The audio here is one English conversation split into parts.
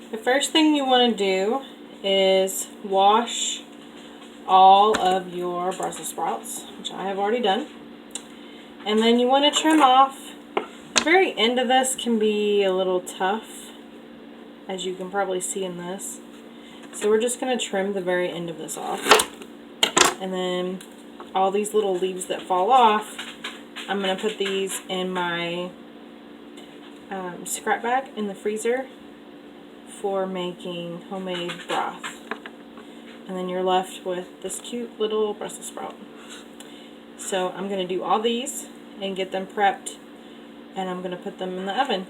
The first thing you want to do is wash all of your Brussels sprouts, which I have already done. And then you want to trim off. The very end of this can be a little tough, as you can probably see in this. So we're just going to trim the very end of this off. And then all these little leaves that fall off, I'm going to put these in my scrap bag in the freezer for making homemade broth. And then you're left with this cute little Brussels sprout. So I'm going to do all these and get them prepped, and I'm going to put them in the oven.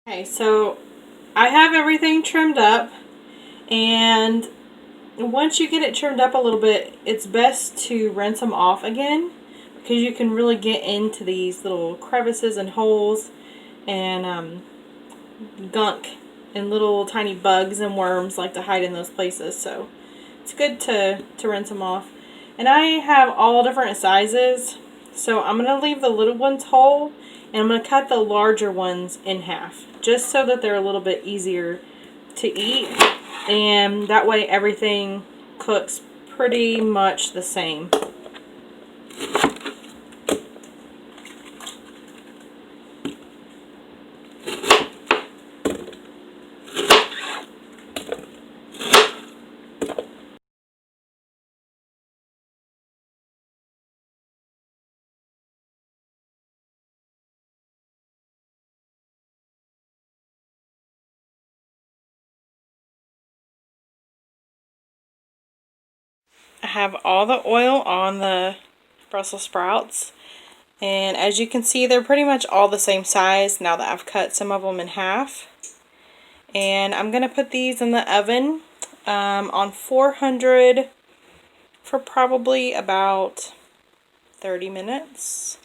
Okay, so I have everything trimmed up, and once you get it trimmed up a little bit, it's best to rinse them off again, because you can really get into these little crevices and holes and gunk, and little tiny bugs and worms like to hide in those places. So it's good to rinse them off. And I have all different sizes, so I'm going to leave the little ones whole, and I'm going to cut the larger ones in half, just so that they're a little bit easier to eat, and that way everything cooks pretty much the same. I have all the oil on the Brussels sprouts, and as you can see, they're pretty much all the same size now that I've cut some of them in half. And I'm going to put these in the oven on 400 for probably about 30 minutes.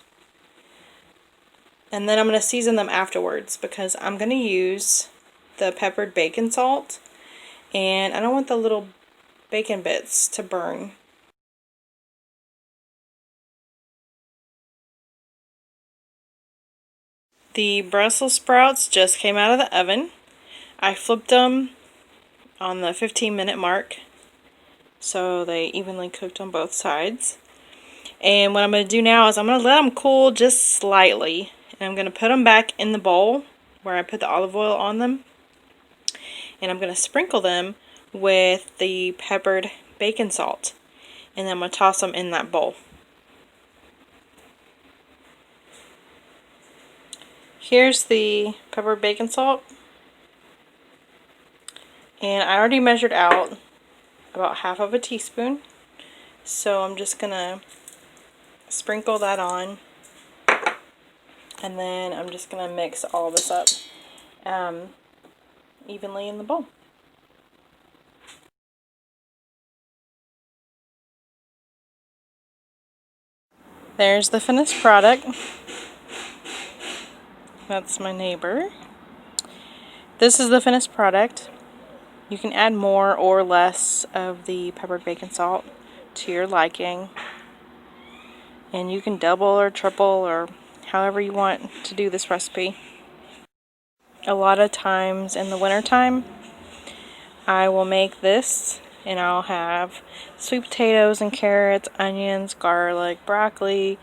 And then I'm going to season them afterwards, because I'm going to use the peppered bacon salt, and I don't want the little bacon bits to burn. The Brussels sprouts just came out of the oven. I flipped them on the 15-minute mark, so they evenly cooked on both sides. And what I'm going to do now is I'm going to let them cool just slightly, and I'm going to put them back in the bowl where I put the olive oil on them, and I'm going to sprinkle them with the peppered bacon salt, and then I'm going to toss them in that bowl. Here's the peppered bacon salt, and I already measured out about half of a teaspoon, so I'm just going to sprinkle that on, and then I'm just going to mix all this up evenly in the bowl. There's the finished product. That's my neighbor. This is the finished product. You can add more or less of the peppered bacon salt to your liking, and you can double or triple or however you want to do this recipe. A lot of times in the wintertime, I will make this, and I'll have sweet potatoes and carrots, onions, garlic, broccoli,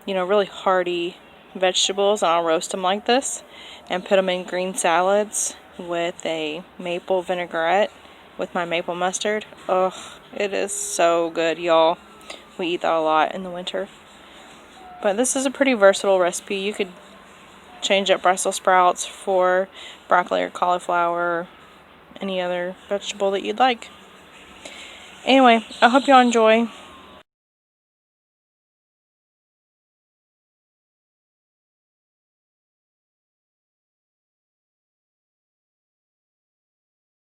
really hearty vegetables, and I'll roast them like this and put them in green salads with a maple vinaigrette with my maple mustard. Oh, it is so good, y'all. We eat that a lot in the winter. But this is a pretty versatile recipe. You could change up Brussels sprouts for broccoli or cauliflower, or any other vegetable that you'd like. Anyway, I hope y'all enjoy.